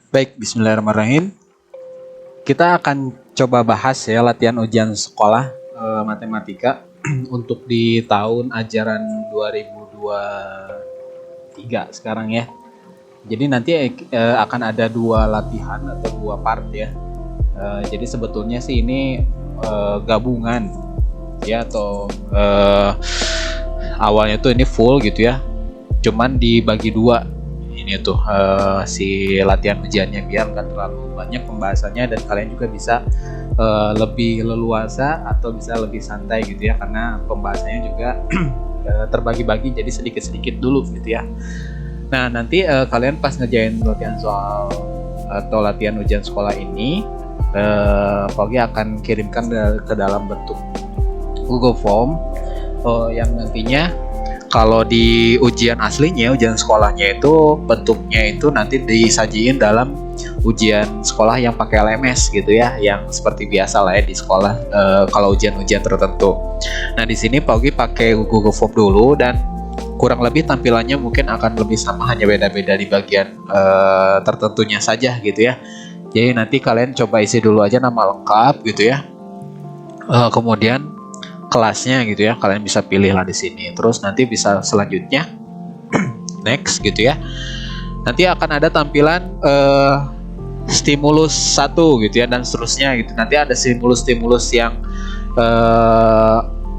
Baik, bismillahirrahmanirrahim. Kita akan coba bahas ya latihan ujian sekolah matematika untuk di tahun ajaran 2023 sekarang ya. Jadi nanti akan ada dua latihan atau dua part ya. Jadi sebetulnya sih ini gabungan ya atau awalnya tuh ini full gitu ya. Cuman dibagi dua ini tuh si latihan ujiannya biar nggak terlalu banyak pembahasannya dan kalian juga bisa lebih leluasa atau bisa lebih santai gitu ya karena pembahasannya juga terbagi-bagi jadi sedikit-sedikit dulu gitu ya. Nah nanti kalian pas ngerjain latihan soal atau latihan ujian sekolah ini Pogi akan kirimkan ke dalam bentuk Google Form yang nantinya kalau di ujian aslinya, ujian sekolahnya itu bentuknya itu nanti disajiin dalam ujian sekolah yang pakai LMS gitu ya, yang seperti biasa lah ya di sekolah kalau ujian-ujian tertentu. Nah di sini Paugi pakai Google Form dulu dan kurang lebih tampilannya mungkin akan lebih sama, hanya beda-beda di bagian tertentunya saja gitu ya. Jadi nanti kalian coba isi dulu aja nama lengkap gitu ya. Kemudian kelasnya gitu ya, kalian bisa pilih lah di sini. Terus nanti bisa selanjutnya next gitu ya. Nanti akan ada tampilan stimulus 1 gitu ya dan seterusnya gitu. Nanti ada stimulus-stimulus yang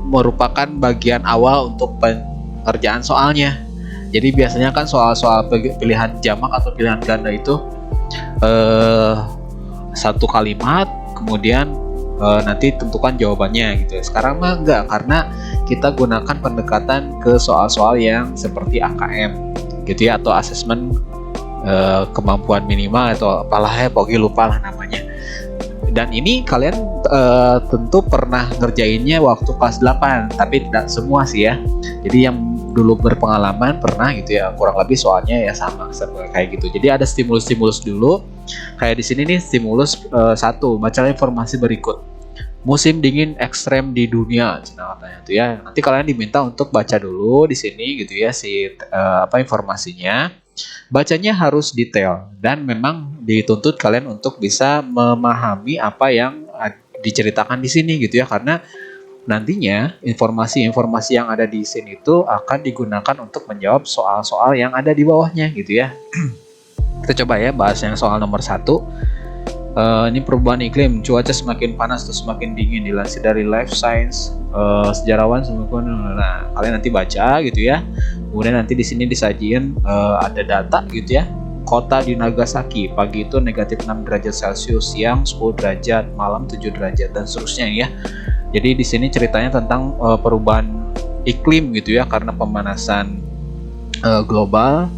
merupakan bagian awal untuk pengerjaan soalnya. Jadi biasanya kan soal-soal pilihan jamak atau pilihan ganda itu satu kalimat kemudian nanti tentukan jawabannya gitu. Sekarang mah enggak, karena kita gunakan pendekatan ke soal-soal yang seperti AKM gitu ya, atau asesmen kemampuan minimal atau apalah ya, pokoknya lupa lah namanya. Dan ini kalian tentu pernah ngerjainnya waktu kelas 8, tapi tidak semua sih ya. Jadi yang dulu berpengalaman pernah gitu ya, kurang lebih soalnya ya sama kayak gitu. Jadi ada stimulus-stimulus dulu. Kayak di sini nih stimulus 1, bacalah informasi berikut. Musim dingin ekstrem di dunia, katanya tuh ya. Nanti kalian diminta untuk baca dulu di sini gitu ya informasinya. Bacanya harus detail dan memang dituntut kalian untuk bisa memahami apa yang diceritakan di sini gitu ya, karena nantinya informasi-informasi yang ada di sini itu akan digunakan untuk menjawab soal-soal yang ada di bawahnya gitu ya. Kita coba ya bahas yang soal nomor 1. Ini perubahan iklim, cuaca semakin panas atau semakin dingin, dilansir dari Life Science. Sejarawan semakin, nah kalian nanti baca gitu ya. Kemudian nanti di sini disajiin ada data gitu ya. Kota di Nagasaki pagi itu negatif 6 derajat Celcius, siang 10 derajat, malam 7 derajat dan seterusnya ya. Jadi di sini ceritanya tentang perubahan iklim gitu ya, karena pemanasan global,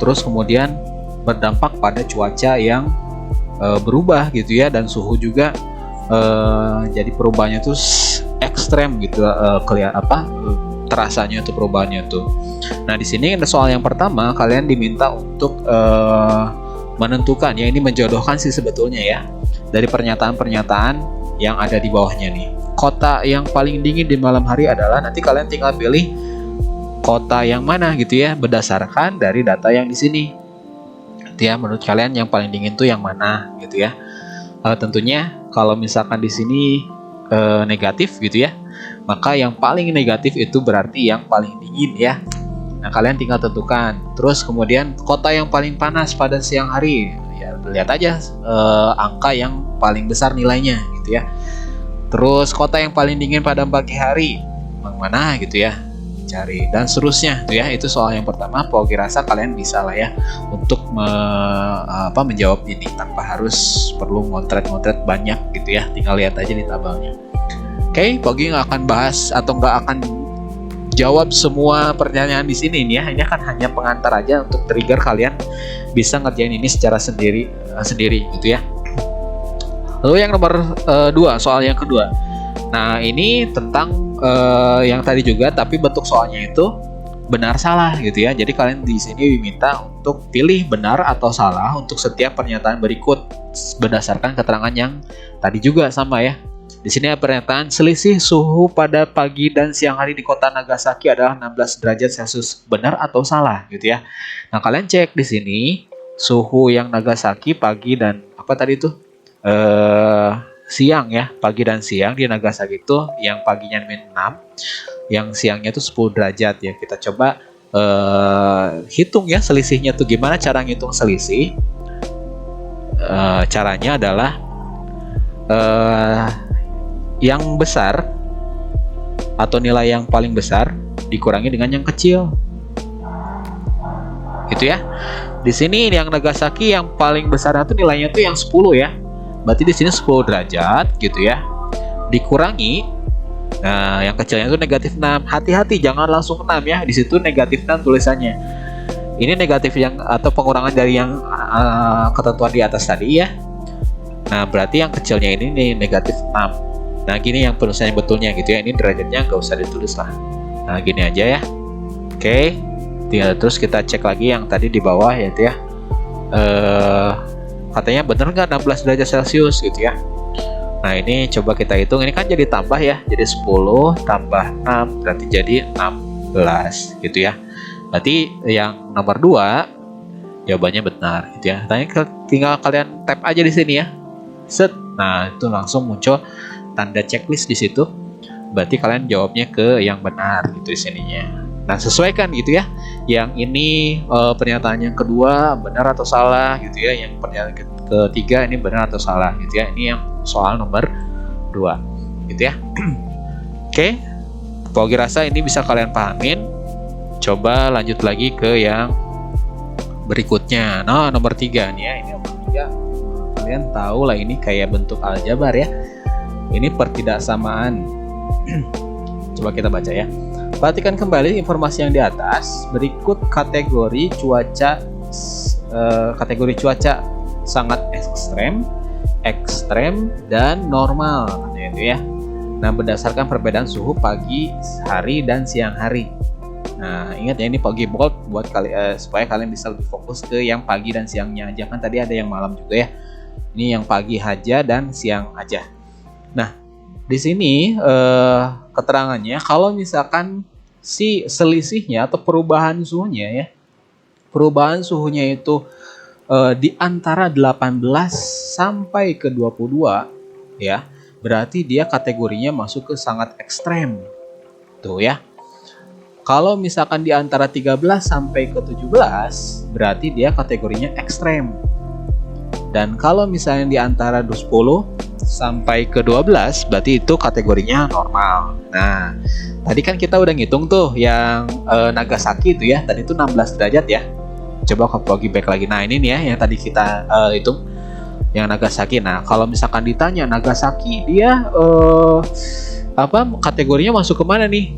terus kemudian berdampak pada cuaca yang berubah gitu ya, dan suhu juga jadi perubahannya tuh ekstrem gitu, terasanya tuh perubahannya tuh. Nah di sini ada soal yang pertama, kalian diminta untuk menentukan ya, ini menjodohkan sih sebetulnya ya dari pernyataan-pernyataan yang ada di bawahnya nih. Kota yang paling dingin di malam hari adalah, nanti kalian tinggal pilih kota yang mana gitu ya berdasarkan dari data yang di sini. Ya, menurut kalian yang paling dingin tuh yang mana gitu ya. Tentunya kalau misalkan di sini negatif gitu ya, maka yang paling negatif itu berarti yang paling dingin ya. Nah kalian tinggal tentukan. Terus kemudian kota yang paling panas pada siang hari, ya lihat aja angka yang paling besar nilainya gitu ya. Terus kota yang paling dingin pada pagi hari, yang mana gitu ya, cari dan seterusnya tuh ya. Itu soal yang pertama. Pogi rasa kalian bisa lah ya untuk menjawab ini tanpa harus perlu ngontret-ngontret banyak gitu ya, tinggal lihat aja di tabelnya. Oke, Pogi nggak akan bahas atau nggak akan jawab semua pertanyaan di sini nih ya. Ini kan hanya pengantar aja untuk trigger kalian bisa ngerjain ini secara sendiri gitu ya. Lalu yang nomor 2, soal yang kedua. Nah ini tentang yang tadi juga, tapi bentuk soalnya itu benar salah gitu ya. Jadi kalian di sini diminta untuk pilih benar atau salah untuk setiap pernyataan berikut berdasarkan keterangan yang tadi juga sama ya. Di sini ada pernyataan, selisih suhu pada pagi dan siang hari di kota Nagasaki adalah 16 derajat Celcius. Benar atau salah gitu ya. Nah, kalian cek di sini suhu yang Nagasaki pagi dan apa tadi tuh siang ya, pagi dan siang di Nagasaki itu yang paginya -6, yang siangnya itu 10 derajat ya. Kita coba hitung ya selisihnya tuh gimana cara ngitung selisih. Caranya adalah yang besar atau nilai yang paling besar dikurangi dengan yang kecil. Gitu ya. Di sini yang Nagasaki yang paling besarnya tuh nilainya tuh yang 10 ya. Berarti di sini 10 derajat gitu ya. Dikurangi, nah yang kecilnya itu -6. Hati-hati jangan langsung 6 ya. Di situ -6 tulisannya. Ini negatif yang atau pengurangan dari yang ketentuan di atas tadi ya. Nah berarti yang kecilnya ini nih -6. Nah gini yang penulisannya betulnya gitu ya. Ini derajatnya nggak usah ditulis lah. Nah gini aja ya. Oke. Terus kita cek lagi yang tadi di bawah yaitu ya. Katanya bener nggak 16 derajat Celcius gitu ya. Nah ini coba kita hitung. Ini kan jadi tambah ya. Jadi 10 tambah 6 berarti jadi 16 gitu ya. Berarti yang nomor 2 jawabannya benar gitu ya. Tinggal kalian tap aja di sini ya. Set. Nah itu langsung muncul tanda checklist di situ. Berarti kalian jawabnya ke yang benar gitu di sininya. Nah sesuaikan gitu ya. Yang ini pernyataan yang kedua benar atau salah gitu ya. Yang pernyataan ketiga ini benar atau salah gitu ya. Ini yang soal nomor 2 gitu ya. Oke. Pogi rasa ini bisa kalian pahamin. Coba lanjut lagi ke yang berikutnya. Nah nomor 3 nih ya. Ini nomor 3. Kalian tahu lah ini kayak bentuk aljabar ya. Ini pertidaksamaan. Coba kita baca ya. Perhatikan kembali informasi yang di atas. Berikut kategori cuaca sangat ekstrem, dan normal itu ya. Nah, berdasarkan perbedaan suhu pagi hari dan siang hari. Nah, ingat ya ini pagi bold buat supaya kalian bisa lebih fokus ke yang pagi dan siangnya aja. Kan tadi ada yang malam juga ya. Ini yang pagi aja dan siang aja. Nah, di sini keterangannya kalau misalkan si selisihnya atau perubahan suhunya ya. Perubahan suhunya itu di antara 18 sampai ke 22 ya. Berarti dia kategorinya masuk ke sangat ekstrem. Tuh ya. Kalau misalkan di antara 13 sampai ke 17 berarti dia kategorinya ekstrem. Dan kalau misalnya di antara 10 sampai ke 12 berarti itu kategorinya normal. Nah, tadi kan kita udah ngitung tuh yang Nagasaki itu ya. Tadi itu 16 derajat ya. Coba lagi back lagi. Nah, ini nih ya yang tadi kita hitung yang Nagasaki. Nah, kalau misalkan ditanya Nagasaki dia kategorinya masuk ke mana nih?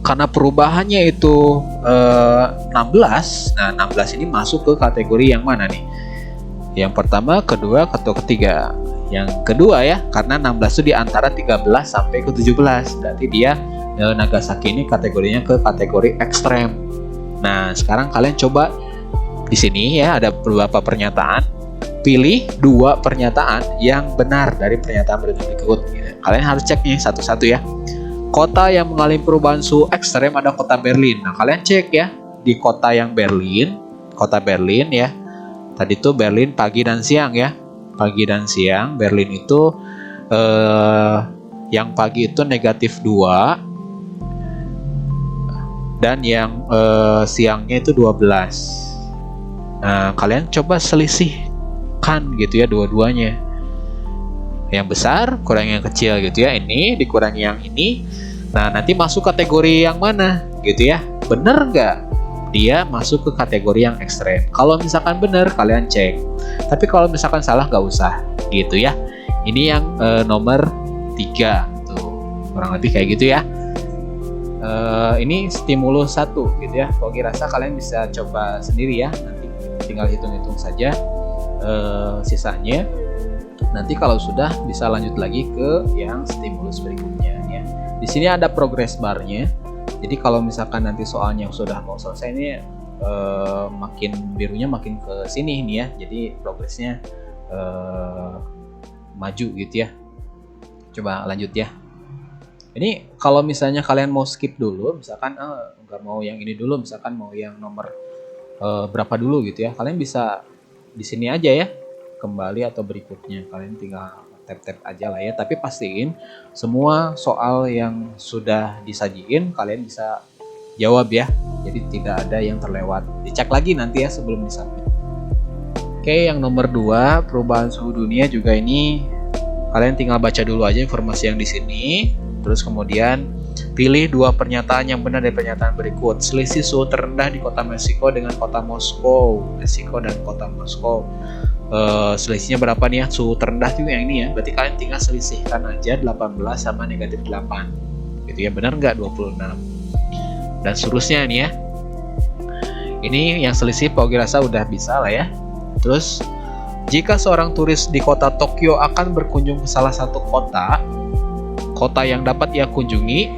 Karena perubahannya itu 16. Nah, 16 ini masuk ke kategori yang mana nih? Yang pertama, kedua, atau ketiga? Yang kedua ya, karena 16 itu di antara 13 sampai ke 17. Berarti dia Nagasaki ini kategorinya ke kategori ekstrem. Nah, sekarang kalian coba di sini ya ada beberapa pernyataan. Pilih 2 pernyataan yang benar dari pernyataan berikut. Kalian harus cek nih satu-satu ya. Kota yang mengalami perubahan suhu ekstrem ada kota Berlin. Nah, kalian cek ya di kota yang kota Berlin ya. Tadi tuh Berlin pagi dan siang ya. Pagi dan siang Berlin itu yang pagi itu -2 dan yang siangnya itu 12. Nah, kalian coba selisihkan gitu ya dua-duanya. Yang besar kurang yang kecil gitu ya. Ini dikurangi yang ini. Nah, nanti masuk kategori yang mana gitu ya. Bener nggak? Dia masuk ke kategori yang ekstrem. Kalau misalkan benar, kalian cek. Tapi kalau misalkan salah, nggak usah gitu ya. Ini yang nomor 3 tuh, kurang lebih kayak gitu ya. Ini stimulus 1 gitu ya. Pogi rasa kalian bisa coba sendiri ya. Nanti tinggal hitung-hitung saja sisanya. Nanti kalau sudah bisa lanjut lagi ke yang stimulus berikutnya ya. Di sini ada progress barnya. Jadi kalau misalkan nanti soalnya sudah mau selesai ini makin birunya makin ke sini nih ya. Jadi progresnya maju gitu ya. Coba lanjut ya. Ini kalau misalnya kalian mau skip dulu, misalkan nggak mau yang ini dulu, misalkan mau yang nomor berapa dulu gitu ya. Kalian bisa di sini aja ya, kembali atau berikutnya. Kalian tinggal tap-tap aja lah ya, tapi pastiin semua soal yang sudah disajiin kalian bisa jawab ya, jadi tidak ada yang terlewat. Dicek lagi nanti ya sebelum disubmit. Oke, yang nomor 2, perubahan suhu dunia juga ini kalian tinggal baca dulu aja informasi yang di sini, terus kemudian pilih 2 pernyataan yang benar dari pernyataan berikut. Selisih suhu terendah di kota Meksiko dengan kota Moskow. Meksiko dan kota Moskow. Selisihnya berapa nih ya? Suhu terendah itu yang ini ya. Berarti kalian tinggal selisihkan aja 18 sama -8. Gitu ya, benar nggak 26? Dan seterusnya nih ya. Ini yang selisih Paugi rasa udah bisa lah ya. Terus, jika seorang turis di kota Tokyo akan berkunjung ke salah satu kota yang dapat ia kunjungi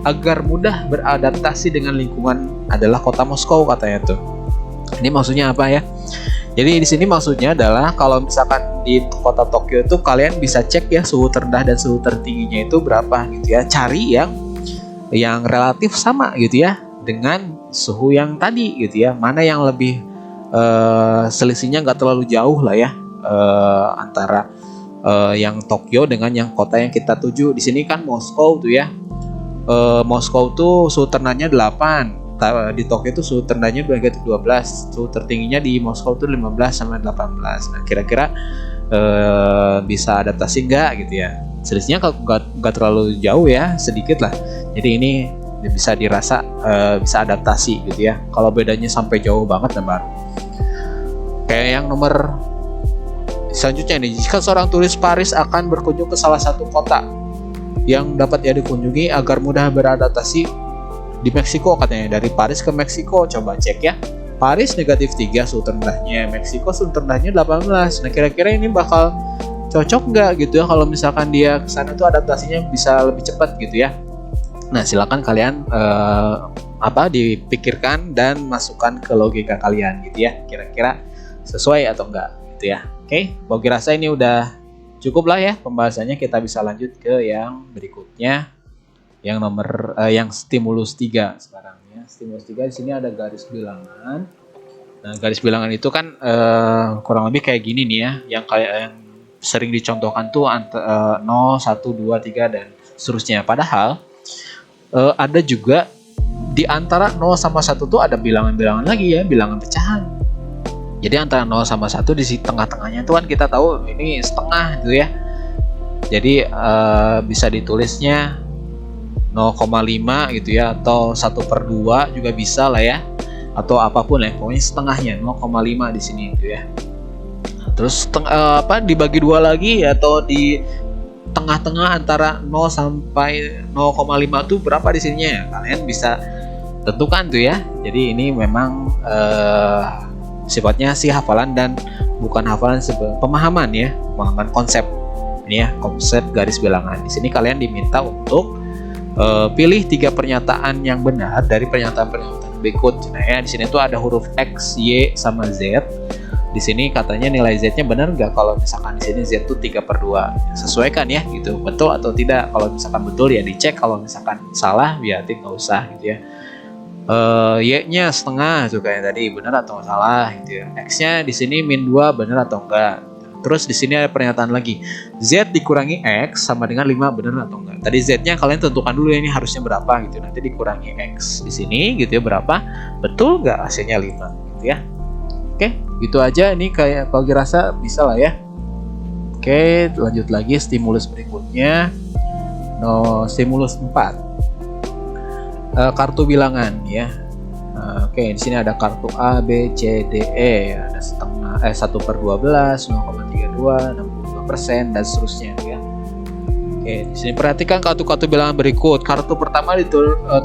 agar mudah beradaptasi dengan lingkungan adalah kota Moskow katanya tuh. Ini maksudnya apa ya? Jadi di sini maksudnya adalah kalau misalkan di kota Tokyo itu kalian bisa cek ya suhu terendah dan suhu tertingginya itu berapa gitu ya. Cari yang relatif sama gitu ya dengan suhu yang tadi gitu ya. Mana yang lebih selisihnya nggak terlalu jauh lah ya antara yang Tokyo dengan yang kota yang kita tuju. Di sini kan Moskow tuh ya. Moskow tuh suhu terendahnya 8. Di Tokyo itu suhu terendahnya 12, suhu tertingginya di Moskow itu 15 sampai 18. Nah, kira-kira bisa adaptasi nggak gitu ya? Selisihnya nggak terlalu jauh ya, sedikit lah. Jadi ini bisa dirasa bisa adaptasi gitu ya. Kalau bedanya sampai jauh banget dan baru. Kayak yang nomor selanjutnya nih, jika seorang turis Paris akan berkunjung ke salah satu kota yang dapat ia dikunjungi agar mudah beradaptasi di Meksiko katanya, dari Paris ke Meksiko, coba cek ya. Paris -3 suhu terendahnya, Meksiko suhu terendahnya 18. Nah, kira-kira ini bakal cocok nggak gitu ya kalau misalkan dia kesana tuh adaptasinya bisa lebih cepat gitu ya. Nah, silakan kalian dipikirkan dan masukkan ke logika kalian gitu ya. Kira-kira sesuai atau enggak gitu ya. Oke, Paugi rasa ini udah cukup lah ya pembahasannya. Kita bisa lanjut ke yang berikutnya. Yang nomor yang stimulus 3 sekarang ya. Stimulus 3 di sini ada garis bilangan. Nah, garis bilangan itu kan kurang lebih kayak gini nih ya, yang sering dicontohkan tuh 0, 1, 2, 3 dan seterusnya. Padahal ada juga di antara 0 sama 1 tuh ada bilangan-bilangan lagi ya, bilangan pecahan. Jadi antara 0 sama 1 di tengah-tengahnya tuh kan kita tahu ini setengah gitu ya. Jadi bisa ditulisnya 0,5 gitu ya, atau 1/2 juga bisa lah ya, atau apapun ya, pokoknya setengahnya 0,5 di sini gitu ya. Terus dibagi 2 lagi atau di tengah-tengah antara 0 sampai 0,5 tuh berapa di sininya ya? Kalian bisa tentukan tuh ya. Jadi ini memang sifatnya sih hafalan dan bukan hafalan, pemahaman ya, pemahaman konsep. Ini ya, konsep garis bilangan. Di sini kalian diminta untuk pilih 3 pernyataan yang benar dari pernyataan-pernyataan berikut. Nah ya, di sini tuh ada huruf X, Y, sama Z. Di sini katanya nilai Z-nya benar nggak? Kalau misalkan di sini Z tuh 3/2. Sesuaikan ya gitu, betul atau tidak. Kalau misalkan betul ya dicek, kalau misalkan salah berarti nggak usah gitu ya. Y-nya setengah juga yang tadi, benar atau salah gitu ya. X-nya di sini -2, benar atau enggak. Terus di sini ada pernyataan lagi, Z dikurangi X sama dengan 5, benar atau enggak. Tadi Z-nya kalian tentukan dulu ya, ini harusnya berapa gitu. Nanti dikurangi X di sini gitu ya, berapa? Betul nggak hasilnya 5 gitu ya. Oke, gitu aja. Ini kayak Paugi rasa bisa lah ya. Oke, lanjut lagi stimulus berikutnya. Stimulus 4. Kartu bilangan ya. Oke, di sini ada kartu A, B, C, D, E ya. Ada 1/12, 0,32, 62% dan seterusnya ya. Oke, di sini perhatikan kartu-kartu bilangan berikut. Kartu pertama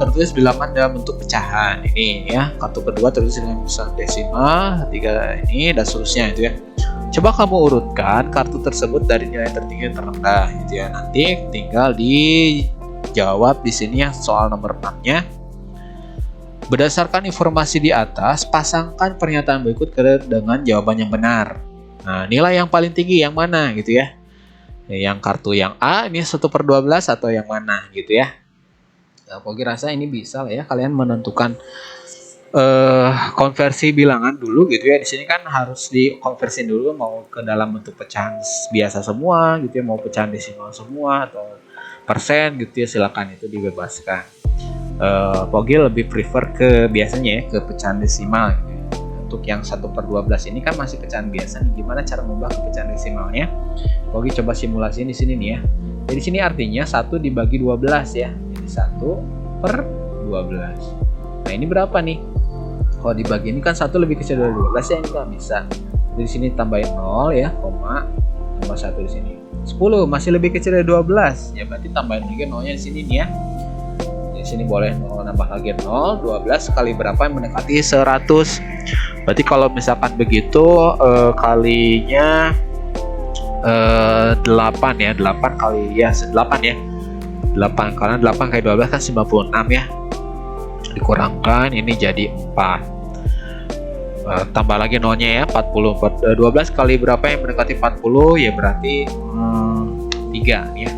tertulis bilangan dalam bentuk pecahan ini ya. Kartu kedua tertulis dengan tulisan desimal, 3 ini dan seterusnya itu ya. Coba kamu urutkan kartu tersebut dari nilai tertinggi dan terendah gitu ya. Nanti tinggal dijawab di sini yang soal nomor 6-nya. Berdasarkan informasi di atas, pasangkan pernyataan berikut dengan jawaban yang benar. Nah, nilai yang paling tinggi yang mana gitu ya? Yang kartu yang A ini 1/12 atau yang mana gitu ya? Nah, Paugi rasa ini bisa lah ya kalian menentukan konversi bilangan dulu gitu ya. Di sini kan harus dikonversi dulu mau ke dalam bentuk pecahan biasa semua gitu ya, mau pecahan desimal semua atau persen gitu ya, silakan, itu dibebaskan. Pogi lebih prefer ke biasanya ya ke pecahan desimal gitu ya. Untuk yang 1/12 ini kan masih pecahan biasa nih. Gimana cara mengubah ke pecahan desimalnya? Pogi coba simulasiin di sini nih ya. Jadi sini artinya 1 dibagi 12 ya. Jadi 1/12. Nah, ini berapa nih? Kalau dibagi ini kan 1 lebih kecil dari 12 ya, ini nggak bisa. Dari sini tambahin 0 ya, koma, tambah 1 di sini. 10 masih lebih kecil dari 12. Ya berarti tambahin lagi 0-nya di sini nih ya. Di sini boleh 0 nambah lagi 0, 12 kali berapa yang mendekati 100. Berarti kalau misalkan begitu kalinya 8 ya, 8 kali ya 8 ya. 8 karena 8 kali 12 kan 96 ya. Dikurangkan ini jadi 4. Tambah lagi 0-nya ya, 40. 12 kali berapa yang mendekati 40 ya, berarti 3 ya.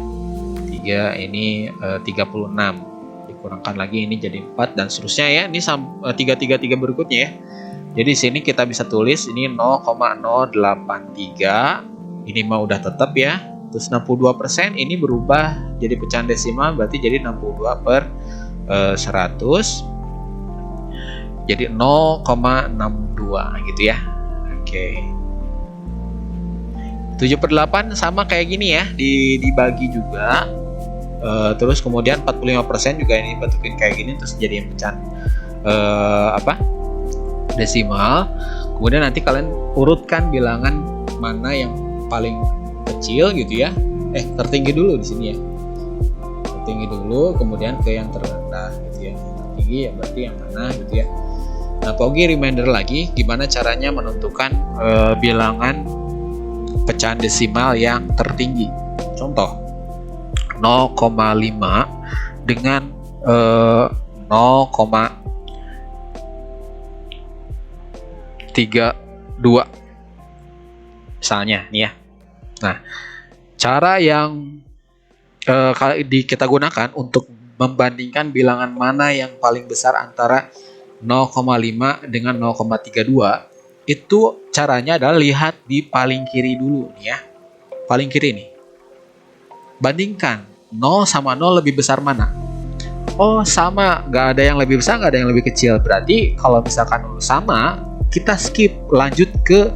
3 ini 36. Dikurangkan lagi ini jadi 4 dan seterusnya ya. Ini 3 berikutnya ya. Jadi sini kita bisa tulis ini 0,083. Ini mah udah tetap ya. Terus 62% ini berubah jadi pecahan desimal, berarti jadi 62/100. Jadi 0,62 gitu ya. Oke. 7/8 sama kayak gini ya, dibagi juga. Terus kemudian 45% juga ini bentukin kayak gini, terus jadi pecahan desimal. Kemudian nanti kalian urutkan bilangan mana yang paling kecil gitu ya. Tertinggi dulu di sini ya. Tertinggi dulu, kemudian ke yang terendah gitu ya. Tertinggi ya berarti yang mana gitu ya. Nah, Pogi reminder lagi gimana caranya menentukan bilangan pecahan desimal yang tertinggi. Contoh 0,5 dengan 0,32 misalnya nih ya. Nah, cara yang kita gunakan untuk membandingkan bilangan mana yang paling besar antara 0,5 dengan 0,32 itu caranya adalah lihat di paling kiri dulu nih ya. Paling kiri nih. Bandingkan 0 sama 0 lebih besar mana? Oh sama, nggak ada yang lebih besar, nggak ada yang lebih kecil. Berarti kalau misalkan sama, kita skip, lanjut ke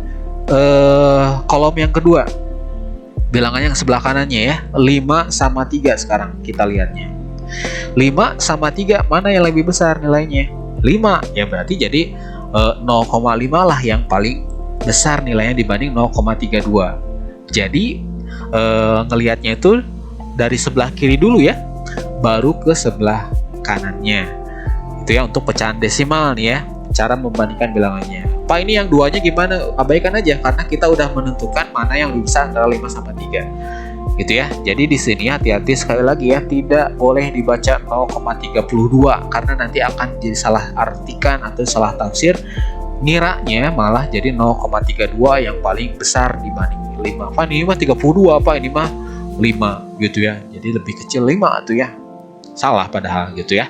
kolom yang kedua. Bilangan yang sebelah kanannya ya, 5 sama 3 sekarang kita lihatnya. 5 sama 3 mana yang lebih besar nilainya? 5, ya berarti jadi 0,5 lah yang paling besar nilainya dibanding 0,32. Jadi ngelihatnya itu dari sebelah kiri dulu ya, baru ke sebelah kanannya. Itu ya untuk pecahan desimal nih ya, cara membandingkan bilangannya. Pak ini yang duanya gimana? Abaikan aja karena kita udah menentukan mana yang lebih besar antara 5 sama 3. Gitu ya. Jadi di sini hati-hati sekali lagi ya, tidak boleh dibaca 0,32 karena nanti akan jadi salah artikan atau salah tafsir. Ngiranya malah jadi 0,32 yang paling besar dibanding 5. Apa ini mah 32, apa ini mah 5 gitu ya. Jadi lebih kecil 5 tuh ya. Salah padahal gitu ya.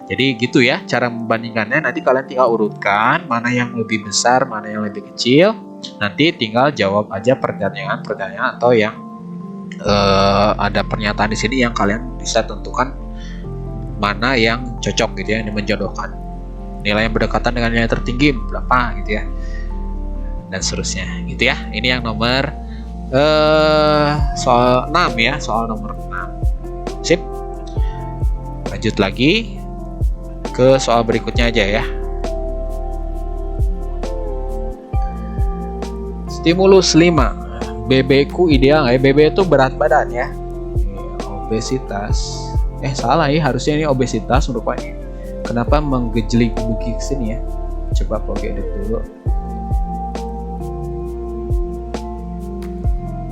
Jadi gitu ya cara membandingkannya. Nanti kalian tinggal urutkan mana yang lebih besar, mana yang lebih kecil. Nanti tinggal jawab aja pertanyaan-pertanyaan atau yang ada pernyataan di sini yang kalian bisa tentukan mana yang cocok gitu ya, yang menjodohkan nilai yang berdekatan dengan nilai tertinggi berapa gitu ya, dan seterusnya gitu ya. Ini yang nomor soal 6 ya, soal nomor 6. Sip. Lanjut lagi ke soal berikutnya aja ya. Stimulus 5. BB ku ideal nggak ya? BB itu berat badan ya. Obesitas. Salah ya, harusnya ini obesitas rupanya. Kenapa menggejlik ke sini ya? Coba Pogi edit dulu.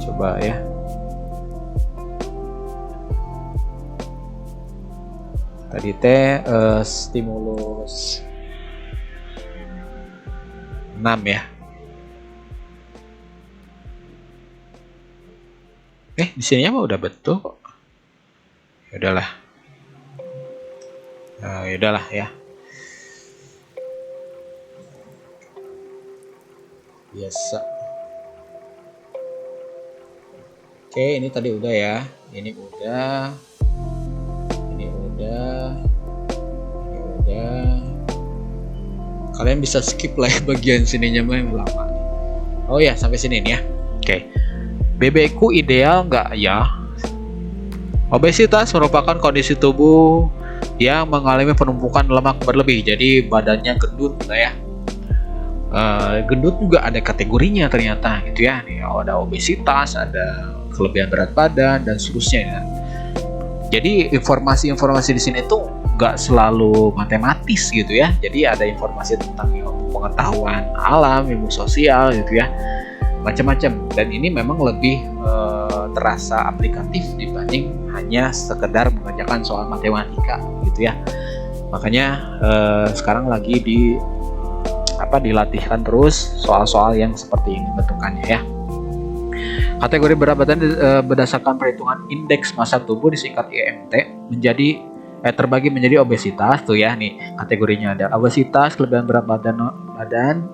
Coba ya. Tadi stimulus 6 ya. Di sini mah udah betul kok. Ya udahlah. Ya. biasa. Oke, ini tadi udah ya. Ini udah. Ini udah. Ini udah. Kalian bisa skip lah ya bagian sininya mah yang lama. Oh ya, sampai sini nih ya. Oke. BBQ ideal nggak ya? Obesitas merupakan kondisi tubuh yang mengalami penumpukan lemak berlebih. Jadi badannya gendut lah ya. Gendut juga ada kategorinya ternyata gitu ya. Nih, ada obesitas, ada kelebihan berat badan dan seterusnya ya. Jadi informasi-informasi di sini tuh nggak selalu matematis gitu ya. Jadi ada informasi tentang ilmu pengetahuan alam, ilmu sosial gitu ya, macam-macam. Dan ini memang lebih terasa aplikatif dibanding hanya sekedar mengerjakan soal matematika gitu ya. Makanya sekarang lagi dilatihkan terus soal-soal yang seperti ini bentukannya ya. Kategori berat badan berdasarkan perhitungan indeks massa tubuh disingkat IMT terbagi menjadi obesitas tuh ya. Nih kategorinya ada obesitas, kelebihan berat badan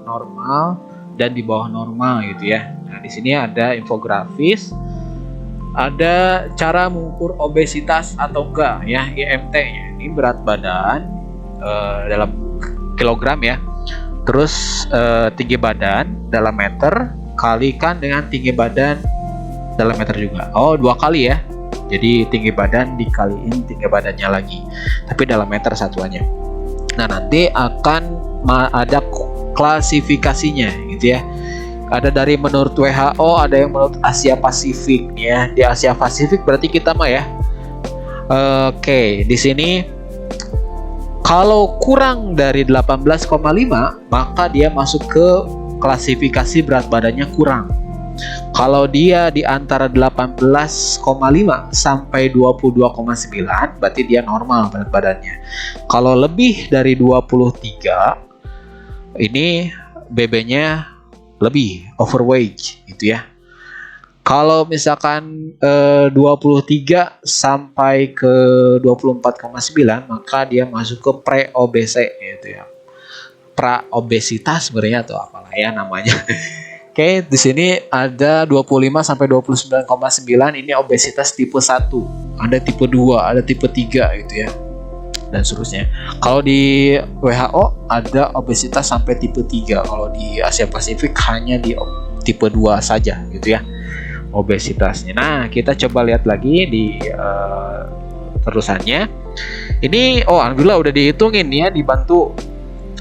normal dan di bawah normal gitu ya. Nah di sini ada infografis, ada cara mengukur obesitas atau enggak ya, IMT-nya. Ini berat badan dalam kilogram ya. Terus tinggi badan dalam meter kalikan dengan tinggi badan dalam meter juga. Oh, 2 kali ya. Jadi tinggi badan dikaliin tinggi badannya lagi. Tapi dalam meter satuannya. Nah, nanti akan ada klasifikasinya gitu ya. Ada dari menurut WHO, ada yang menurut Asia Pasifik ya. Di Asia Pasifik berarti kita mah ya. Oke, di sini kalau kurang dari 18,5 maka dia masuk ke klasifikasi berat badannya kurang. Kalau dia di antara 18,5 sampai 22,9 berarti dia normal berat badannya. Kalau lebih dari 23 ini BB-nya lebih overweight gitu ya. Kalau misalkan 23 sampai ke 24,9 maka dia masuk ke pre-obese gitu ya. Pra-obesitas sebenarnya atau apalah ya namanya. Oke, di sini ada 25 sampai 29,9 ini obesitas tipe 1. Ada tipe 2, ada tipe 3 gitu ya. Dan seterusnya. Kalau di WHO ada obesitas sampai tipe 3. Kalau di Asia Pasifik hanya di tipe 2 saja gitu ya. Obesitasnya. Nah, kita coba lihat lagi di terusannya. Ini alhamdulillah udah dihitungin ya, dibantu.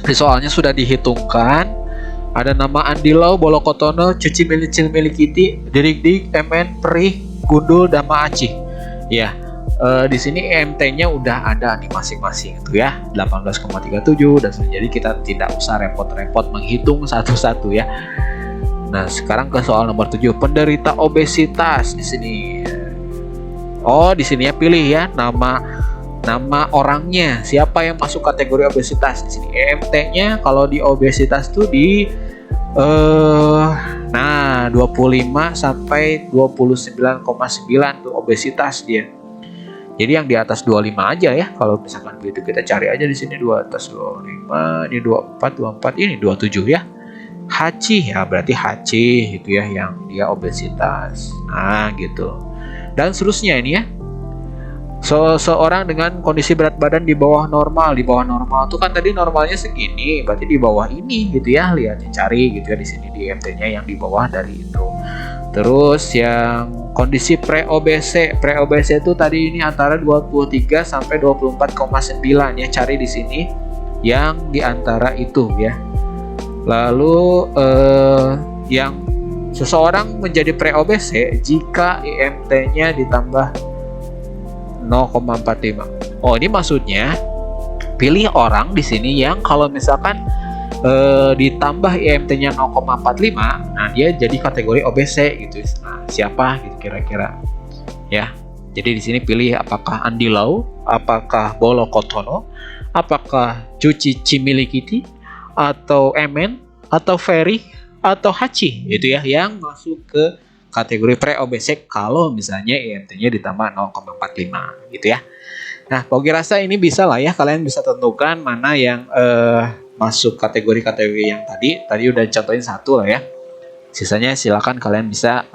Di soalnya sudah dihitungkan. Ada nama Andi Lau, Bolokotono, Cuci Milicil Milikiti, Dirik-dik, MN, Perih, Gundul, Dama Acih. Ya, di sini EMT-nya udah ada nih masing-masing itu ya, 18,37 dan jadi kita tidak usah repot-repot menghitung satu-satu ya. Nah, sekarang ke soal nomor 7, penderita obesitas di sini. Oh, di sini ya pilih ya nama orangnya, siapa yang masuk kategori obesitas. Di sini EMT-nya kalau di obesitas tuh di 25 sampai 29,9 tuh obesitas dia. Jadi yang di atas 25 aja ya. Kalau misalkan begitu kita cari aja di sini 2 atas 25, ini 24, ini 27 ya. Hachi ya, berarti Hachi itu ya yang dia obesitas. Nah, gitu. Dan seterusnya ini ya. Seorang dengan kondisi berat badan di bawah normal tuh kan tadi normalnya segini, berarti di bawah ini gitu ya, lihatnya cari gitu ya di sini di IMT-nya yang di bawah dari itu. Terus yang kondisi pre-obese itu tadi ini antara 23 sampai 24,9 ya, cari di sini yang di antara itu ya. Lalu yang seseorang menjadi pre-obese jika IMT-nya ditambah 0,45. Oh, ini maksudnya pilih orang di sini yang kalau misalkan ditambah IMT-nya 0,45, nah dia jadi kategori obese gitu. Nah, siapa gitu kira-kira? Ya. Jadi di sini pilih apakah Andi Lau, apakah Bolokotono, apakah Cuci Cimilikiti, atau Emen, atau Ferry, atau Hachi gitu ya yang masuk ke kategori pre-obese kalau misalnya IMT-nya ditambah 0,45 gitu ya. Nah, Pogi rasa ini bisa lah ya, kalian bisa tentukan mana yang masuk kategori-kategori yang tadi udah contohin satu lah ya. Sisanya silakan kalian bisa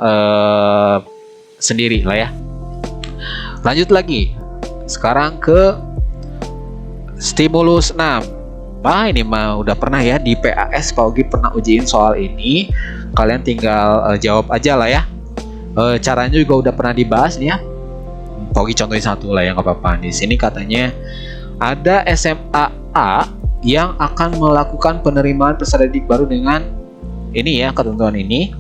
sendiri lah ya. Lanjut lagi. Sekarang ke stimulus 6. Nah, ini mah udah pernah ya di PAS, Pak Ogi pernah ujiin soal ini. Kalian tinggal jawab aja lah ya. Caranya juga udah pernah dibahas nih ya. Pak Ogi contohin satu lah ya, nggak apa-apa. Di sini katanya ada SMA A yang akan melakukan penerimaan peserta didik baru dengan ini ya, ketentuan ini.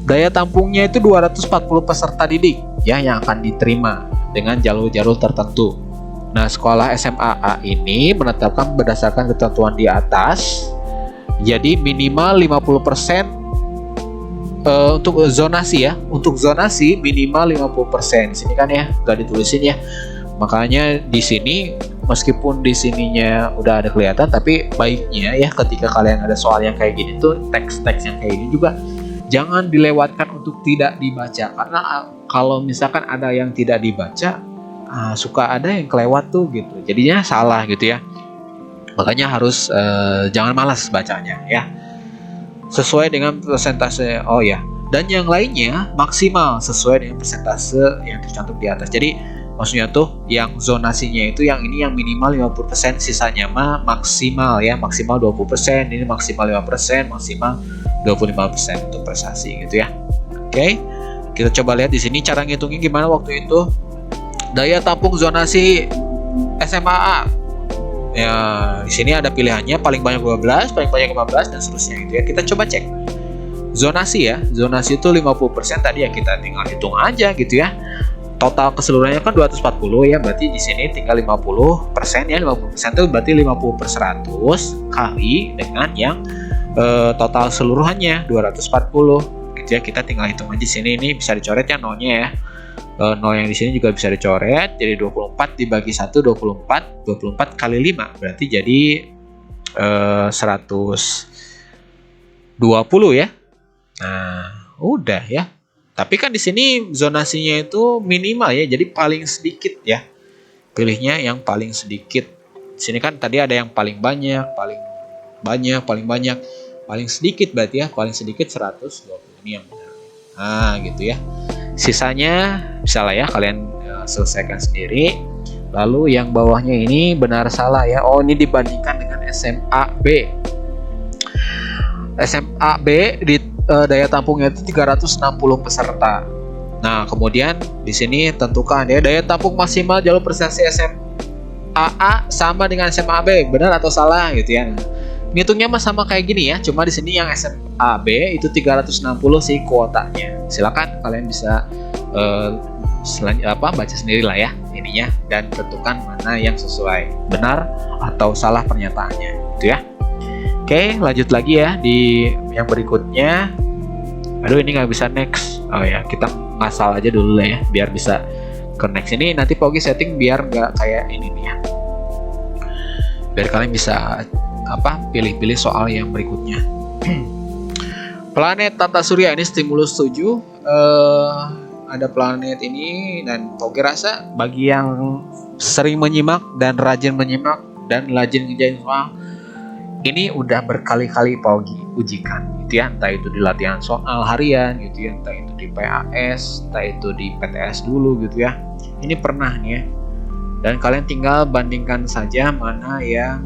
Daya tampungnya itu 240 peserta didik ya yang akan diterima dengan jalur-jalur tertentu. Nah, sekolah SMA A ini menetapkan berdasarkan ketentuan di atas. Jadi minimal 50% untuk zonasi ya. Untuk zonasi minimal 50%. Di sini kan ya, nggak ditulisin ya. Makanya di sini meskipun di sininya udah ada kelihatan, tapi baiknya ya ketika kalian ada soal yang kayak gini tuh, teks-teks yang kayak gini juga jangan dilewatkan untuk tidak dibaca, karena kalau misalkan ada yang tidak dibaca suka ada yang kelewat tuh gitu, jadinya salah gitu ya. Makanya harus jangan malas bacanya ya, sesuai dengan persentase. Oh ya, dan yang lainnya maksimal sesuai dengan persentase yang tercantum di atas. Jadi maksudnya tuh yang zonasinya itu yang ini yang minimal 50%, sisanya mah maksimal ya, maksimal 20%, ini maksimal 5%, maksimal 25% untuk prestasi gitu ya. Oke. Kita coba lihat di sini cara ngitungnya gimana waktu itu. Daya tampung zonasi SMA A. Ya, di sini ada pilihannya paling banyak 12, paling banyak 15 dan seterusnya gitu ya. Kita coba cek. Zonasi ya. Zonasi itu 50% tadi ya, kita tinggal hitung aja gitu ya. Total keseluruhannya kan 240 ya, berarti di sini tinggal 50% ya. 50% itu berarti 50/100 kali dengan yang total seluruhannya 240 gitu ya. Kita tinggal hitung aja sini, ini bisa dicoret ya nolnya ya. Nol yang di sini juga bisa dicoret, jadi 24 dibagi 1 24, 24 kali 5 berarti jadi 120 ya. Nah, udah ya. Tapi kan di sini zonasinya itu minimal ya, jadi paling sedikit ya. Pilihnya yang paling sedikit. Di sini kan tadi ada yang paling banyak, paling banyak, paling banyak, paling sedikit berarti ya, paling sedikit 120 ini yang benar. Nah, gitu ya. Sisanya bisa lah ya kalian selesaikan sendiri. Lalu yang bawahnya ini benar salah ya. Oh, ini dibandingkan dengan SMA B. SMA B di daya tampungnya itu 360 peserta. Nah, kemudian di sini tentukan ya daya tampung maksimal jalur prestasi SMA A sama dengan SMA B, benar atau salah gitu ya. Nah, ngitungnya mah sama kayak gini ya, cuma di sini yang SMA B itu 360 sih kuotanya. Silakan kalian bisa baca sendiri lah ya ininya dan tentukan mana yang sesuai, benar atau salah pernyataannya gitu ya. Oke, lanjut lagi ya di yang berikutnya. Aduh, ini nggak bisa next. Oh ya, kita ngasal aja dulu lah ya biar bisa ke next. Ini nanti Pogi setting biar nggak kayak ini nih ya, biar kalian bisa pilih-pilih soal yang berikutnya. Planet tata surya ini stimulus 7. Ada planet ini, dan Pogi rasa bagi yang sering menyimak dan rajin menyimak dan rajin ngerjain soal ini udah berkali-kali Pogi ujikan gitu ya, entah itu di latihan soal harian gitu ya, entah itu di PAS, entah itu di PTS dulu gitu ya. Ini pernah nih ya, dan kalian tinggal bandingkan saja mana yang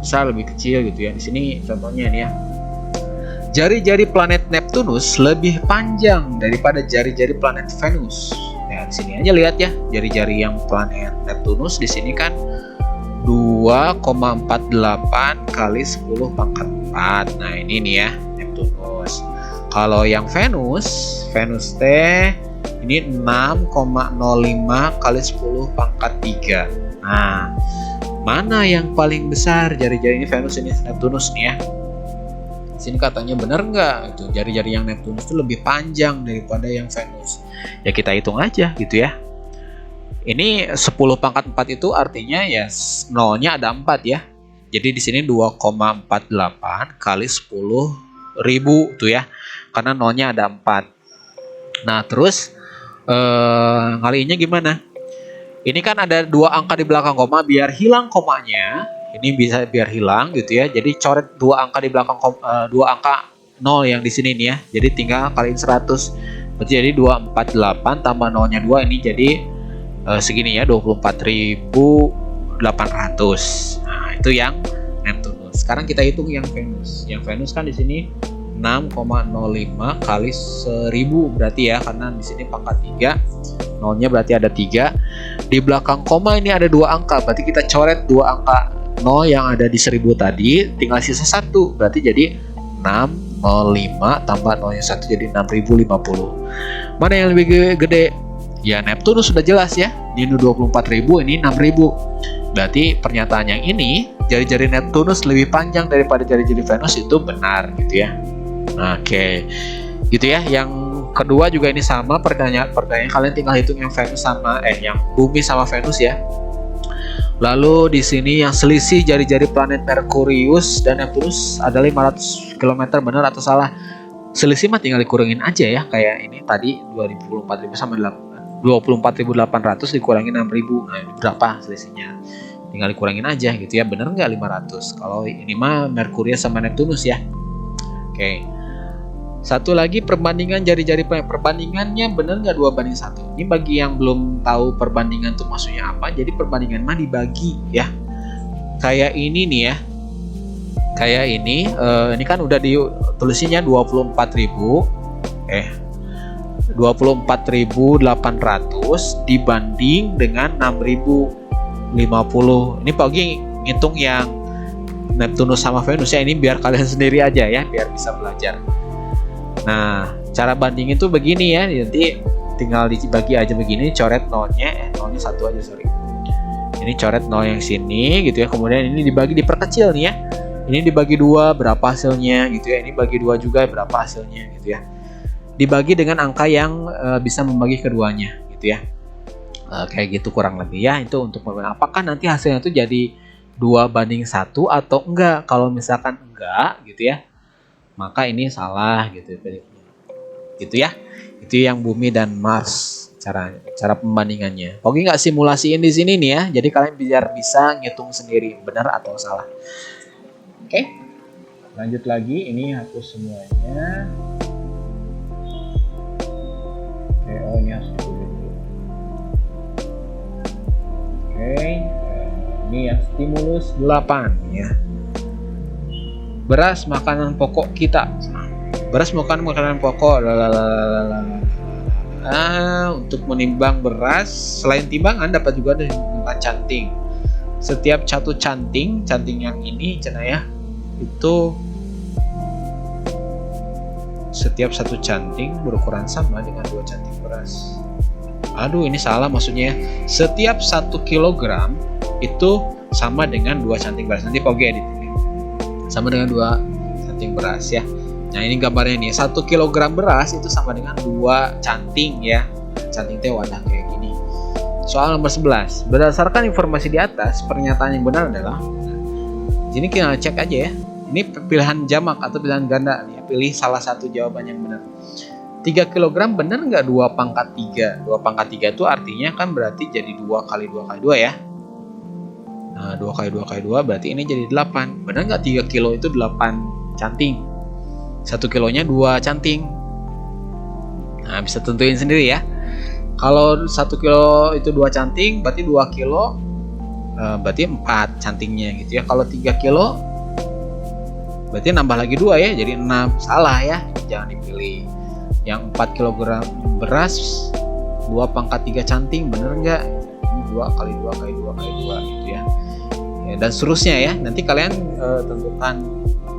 besar lebih kecil gitu ya. Di sini contohnya nih ya, jari-jari planet Neptunus lebih panjang daripada jari-jari planet Venus. Ya, di sini aja lihat ya, jari-jari yang planet Neptunus di sini kan 2,48 kali 10 pangkat 4. Nah, ini nih ya Neptunus. Kalau yang Venus teh ini 6,05 kali 10 pangkat 3. Nah, mana yang paling besar jari-jari ini, Venus ini Neptunus nih ya. Sini katanya benar nggak itu jari-jari yang Neptunus itu lebih panjang daripada yang Venus. Ya kita hitung aja gitu ya. Ini 10 pangkat 4 itu artinya ya nolnya ada 4 ya. Jadi di sini 2,48 kali 10.000 tuh ya. Karena nolnya ada 4. Nah, terus ngaliinnya gimana? Ini kan ada 2 angka di belakang koma, biar hilang komanya. Ini bisa biar hilang gitu ya. Jadi coret 2 angka di belakang 2 angka 0 yang di sini nih ya. Jadi tinggal kaliin 100. Berarti jadi 248 tambah 0-nya 2 ini jadi segini ya, 24.800. Nah, itu yang Neptunus. Sekarang kita hitung yang Venus. Yang Venus kan di sini 6,05 kali 1000 berarti ya, karena di sini pangkat 3. Nolnya berarti ada 3. Di belakang koma ini ada 2 angka. Berarti kita coret 2 angka 0 yang ada di 1000 tadi, tinggal sisa 1. Berarti jadi 605 tambah 0 yang 1 jadi 6050. Mana yang lebih gede? Ya Neptunus sudah jelas ya. Ini 24.000, ini 6.000. Berarti pernyataan yang ini, jari-jari Neptunus lebih panjang daripada jari-jari Venus, itu benar gitu ya. Oke. Gitu ya. Yang kedua juga ini sama pertanyaan kalian tinggal hitung yang Venus sama yang Bumi sama Venus ya. Lalu di sini yang selisih jari-jari planet Merkurius dan Neptunus ada 500 km, benar atau salah? Selisih mah tinggal dikurangin aja ya, kayak ini tadi 24.000 sama 24.800 dikurangin 6.000. Nah, berapa selisihnya? Tinggal dikurangin aja gitu ya. Bener nggak 500? Kalau ini mah Merkurius sama Neptunus ya. Oke. Satu lagi perbandingan jari-jari planet. Perbandingannya bener nggak 2:1? Ini bagi yang belum tahu perbandingan itu maksudnya apa. Jadi perbandingan mah dibagi ya. Kayak ini nih ya. Kayak ini kan udah ditulisnya 24.000. 24.800 dibanding dengan 6.050. Ini Pak Ogi ngitung yang Neptunus sama Venus ya. Ini biar kalian sendiri aja ya, biar bisa belajar. Nah, cara bandingin tuh begini ya. Nanti tinggal dibagi aja begini, coret nolnya, nolnya 1 aja, sorry. Ini coret 0 yang sini gitu ya. Kemudian ini dibagi, diperkecil nih ya. Ini dibagi 2 berapa hasilnya gitu ya. Ini bagi 2 juga berapa hasilnya gitu ya. Dibagi dengan angka yang bisa membagi keduanya gitu ya. Kayak gitu kurang lebih ya. Itu untuk apakah nanti hasilnya itu jadi 2:1 atau enggak. Kalau misalkan enggak gitu ya, maka ini salah gitu ya. Itu yang Bumi dan Mars, cara pembandingannya. Oke, nggak simulasiin di sini nih ya. Jadi kalian biar bisa ngitung sendiri benar atau salah. Oke. Lanjut lagi, ini hapus semuanya. Oke, ini harus ditulis dulu. Oke, ini ya stimulus 8 ya. Beras makanan pokok kita. Beras makanan pokok. Untuk menimbang beras, selain timbangan dapat juga dengan canting. Setiap satu canting yang ini cenah ya, itu setiap satu canting berukuran sama dengan 2 canting beras. Aduh, ini salah maksudnya. Setiap 1 kilogram itu sama dengan 2 canting beras. Nanti Pogi edit ini. Sama dengan 2 canting beras ya. Nah, ini gambarnya nih. 1 kilogram beras itu sama dengan 2 canting ya. Canting teh wadah kayak gini. Soal nomor 11. Berdasarkan informasi di atas, pernyataan yang benar adalah, sini kita cek aja ya. Ini pilihan jamak atau pilihan ganda nih. Pilih salah satu jawaban yang benar. 3 kg benar nggak 2 pangkat 3? 2 pangkat 3 itu artinya kan berarti jadi 2 kali 2 kali 2 ya. Nah, 2 kali 2 kali 2 berarti ini jadi 8. Benar nggak 3 kilo itu 8 canting? 1 kilonya 2 canting. Nah, bisa tentuin sendiri ya. Kalau 1 kilo itu 2 canting, berarti 2 kilo berarti 4 cantingnya gitu ya. Kalau 3 kilo berarti nambah lagi 2 ya, jadi 6. Salah ya, jangan dipilih. Yang 4 kg beras 2 pangkat 3 canting, bener nggak? Ini 2 kali 2 kali 2 kali 2 gitu ya. Dan seterusnya ya. Nanti kalian tentukan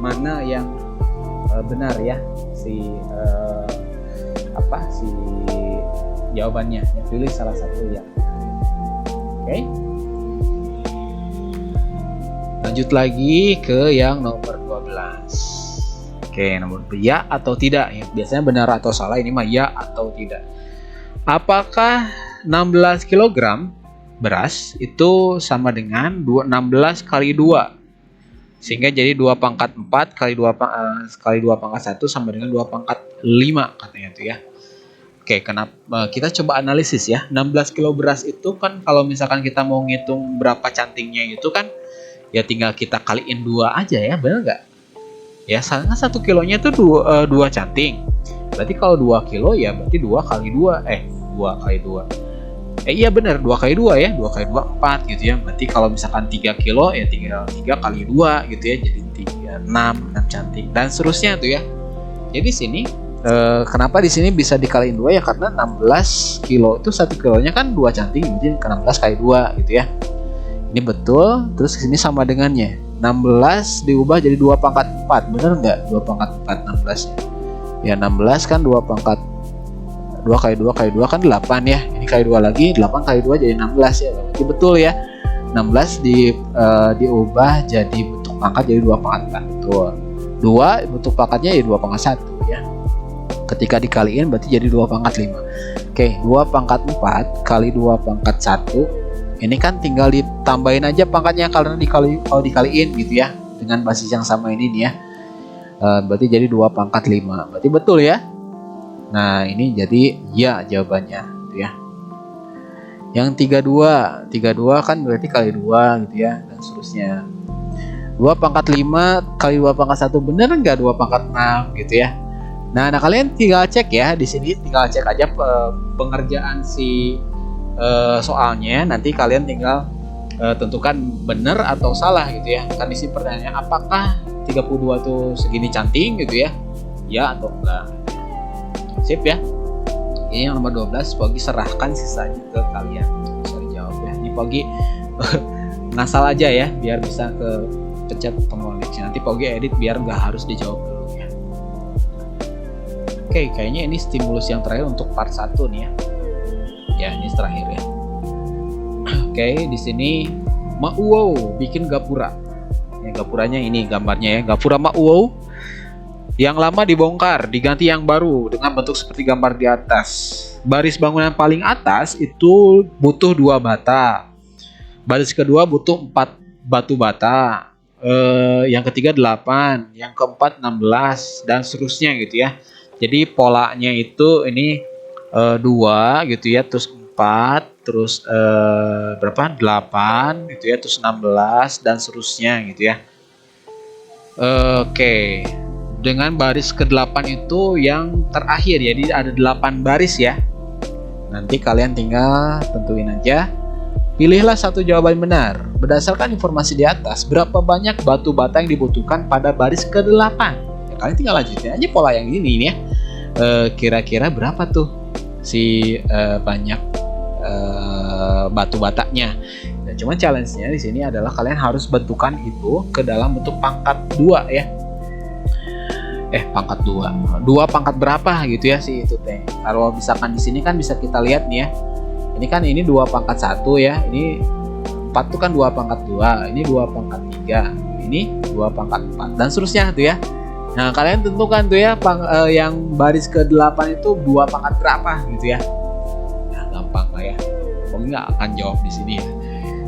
mana yang benar ya, si jawabannya. Yang pilih salah satu ya. Oke. Lanjut lagi ke yang nomor 12. Oke, nomor ya atau tidak ya. Biasanya benar atau salah, ini mah ya atau tidak. Apakah 16 kg beras itu sama dengan 16 kali 2? Sehingga jadi 2 pangkat 4 kali 2 pangkat 1 sama dengan 2 pangkat 5 katanya itu ya. Oke, kenapa kita coba analisis ya. 16 kilo beras itu kan kalau misalkan kita mau ngitung berapa cantingnya itu kan ya tinggal kita kaliin 2 aja ya, benar nggak? Ya, karena 1 kilonya itu 2 canting. Berarti kalau 2 kilo ya berarti 2 kali 2. 2 kali 2. Iya benar, 2 kali 2 ya. 2 kali 2 4 gitu ya. Berarti kalau misalkan 3 kilo ya tinggal 3 kali 2 gitu ya. Jadi 6 canting dan seterusnya tuh ya. Jadi sini kenapa di sini bisa dikaliin 2 ya, karena 16 kilo itu 1 kilonya kan 2 canting, jadi 16 kali 2 gitu ya. Ini betul. Terus sini sama dengannya 16 diubah jadi 2 pangkat 4. Bener nggak? 2 pangkat 4 16 ya. 16 kan 2 pangkat 2 kali 2 kali 2 kan 8 ya. Ini kali 2 lagi, 8 kali 2 jadi 16 ya. Berarti betul ya. 16 diubah jadi bentuk pangkat jadi 2 pangkat 4. Betul. 2 bentuk pangkatnya ya 2 pangkat 1 ya. Ketika dikaliin berarti jadi 2 pangkat 5. Oke, 2 pangkat 4 kali 2 pangkat 1. Ini kan tinggal ditambahin aja pangkatnya kalau dikaliin gitu ya. Dengan basis yang sama ini nih ya. Berarti jadi 2 pangkat 5. Berarti betul ya. Nah, ini jadi ya jawabannya gitu ya. Yang 32 kan berarti kali 2 gitu ya, dan seterusnya. 2 pangkat 5 kali 2 pangkat 1 bener nggak 2 pangkat 6 gitu ya. Nah, kalian tinggal cek ya di sini, tinggal cek aja pengerjaan si soalnya. Nanti kalian tinggal tentukan benar atau salah gitu ya. Kan di sini pertanyaannya apakah 32 tuh segini canting gitu ya? Ya atau enggak. Sip ya. Ini yang nomor 12, Pogi serahkan sisanya ke kalian untuk bisa dijawab ya. Ini Pogi ngasal aja ya biar bisa ke pencet tombol next. Nanti Pogi edit biar nggak harus dijawab dulu ya. Oke, kayaknya ini stimulus yang terakhir untuk part 1 nih ya. Ya, ini terakhir ya. Oke, di sini Mauwow bikin gapura. Ya, gapuranya ini gambarnya ya. Gapura Mauwow yang lama dibongkar, diganti yang baru dengan bentuk seperti gambar di atas. Baris bangunan paling atas itu butuh 2 bata. Baris kedua butuh 4 batu bata. Yang ketiga 8, yang keempat 16 dan seterusnya gitu ya. Jadi polanya itu ini 2 gitu ya, terus 4, terus berapa? 8 gitu ya, terus 16 dan seterusnya gitu ya. Oke. Dengan baris ke-8 itu yang terakhir, jadi ada 8 baris ya. Nanti kalian tinggal tentuin aja. Pilihlah satu jawaban benar. Berdasarkan informasi di atas, berapa banyak batu bata yang dibutuhkan pada baris ke-8? Ya, kalian tinggal lanjutin aja pola yang ini ya. Kira-kira berapa tuh si banyak batu batanya? Dan cuma challenge-nya di sini adalah kalian harus bentukan itu ke dalam bentuk pangkat 2 ya. Pangkat 2 pangkat berapa gitu ya sih itu teh. Kalau misalkan di sini kan bisa kita lihat nih ya. Ini kan ini 2 pangkat 1 ya. Ini 4 tuh kan 2 pangkat 2. Ini 2 pangkat 3. Ini 2 pangkat 4 dan seterusnya tuh ya. Nah, kalian tentukan tuh ya yang baris ke-8 itu 2 pangkat berapa gitu ya. Nah, gampang lah ya. Pokoknya nggak akan jawab di sini ya.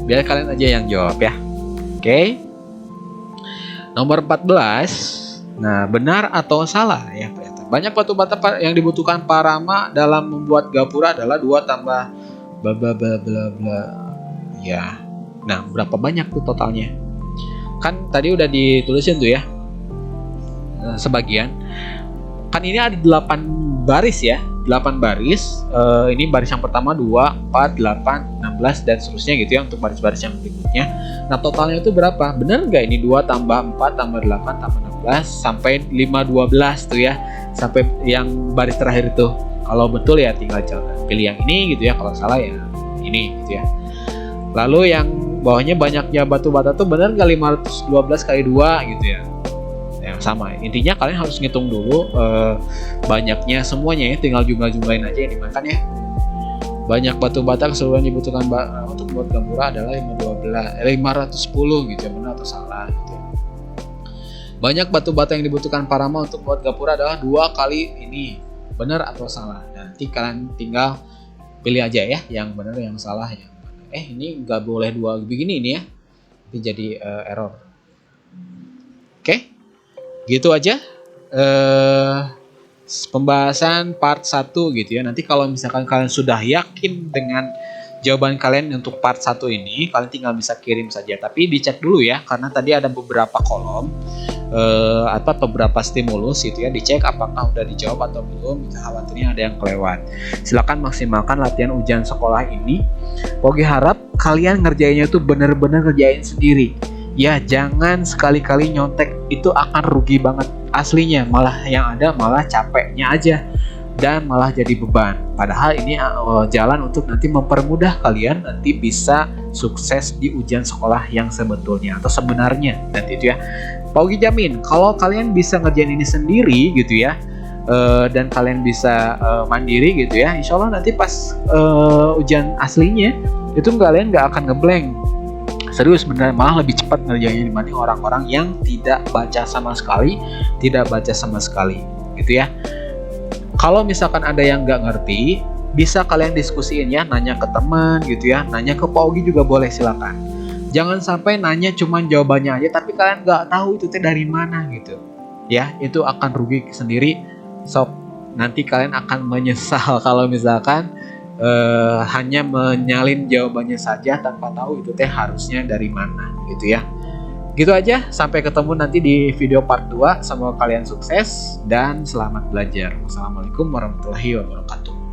Biar kalian aja yang jawab ya. Oke. Nomor 14. Nah, benar atau salah ya? Banyak batu bata yang dibutuhkan Parama dalam membuat gapura adalah 2 tambah bla bla bla bla bla. Ya. Nah, berapa banyak tuh totalnya? Kan tadi udah ditulisin tuh ya. Sebagian. Kan ini ada 8 baris ya. 8 baris. Ini baris yang pertama 2, 4, 8, 16 dan seterusnya gitu ya untuk baris-baris yang berikutnya. Nah, totalnya itu berapa? Benar nggak ini 2 tambah 4 tambah 8 tambah 16 sampai 5 12 tuh ya. Sampai yang baris terakhir itu. Kalau betul ya tinggal pilih yang ini gitu ya. Kalau salah ya ini gitu ya. Lalu yang bawahnya banyaknya batu bata tuh benar nggak 512 kali 2 gitu ya. Yang sama. Intinya kalian harus ngitung dulu banyaknya semuanya ya. Tinggal jumlah-jumlahin aja yang dimakan ya. Banyak batu bata keseluruhan dibutuhkan untuk membuat gapura adalah 510 gitu ya. Benar atau salah gitu ya. Banyak batu bata yang dibutuhkan Parama untuk membuat gapura adalah 2 kali ini. Benar atau salah? Nanti kalian tinggal pilih aja ya yang benar yang salah yang mana. Ini nggak boleh 2 begini ini ya. Ini jadi error. Oke. Gitu aja pembahasan part 1 gitu ya. Nanti kalau misalkan kalian sudah yakin dengan jawaban kalian untuk part 1 ini, kalian tinggal bisa kirim saja. Tapi dicek dulu ya, karena tadi ada beberapa kolom beberapa stimulus gitu ya, dicek apakah udah dijawab atau belum, khawatirnya ada yang kelewat. Silakan maksimalkan latihan ujian sekolah ini. Pogi harap kalian ngerjainnya tuh bener-bener ngerjain sendiri ya, jangan sekali-kali nyontek, itu akan rugi banget aslinya, malah yang ada malah capeknya aja dan malah jadi beban. Padahal ini jalan untuk nanti mempermudah kalian nanti bisa sukses di ujian sekolah yang sebetulnya atau sebenarnya nanti itu ya. Paugi jamin kalau kalian bisa ngerjain ini sendiri gitu ya, dan kalian bisa mandiri gitu ya, insya Allah nanti pas ujian aslinya itu kalian nggak akan ngeblank. Serius bener, malah lebih cepat ngerjainnya dibanding orang-orang yang tidak baca sama sekali gitu ya. Kalau misalkan ada yang nggak ngerti, bisa kalian diskusiin ya, nanya ke teman gitu ya, nanya ke Pak Ogi juga boleh, silakan. Jangan sampai nanya cuman jawabannya aja tapi kalian nggak tahu itu teh dari mana gitu ya, itu akan rugi sendiri sob. Nanti kalian akan menyesal kalau misalkan hanya menyalin jawabannya saja tanpa tahu itu teh harusnya dari mana gitu ya. Gitu aja, sampai ketemu nanti di video part 2. Semoga kalian sukses dan selamat belajar. Wassalamualaikum warahmatullahi wabarakatuh.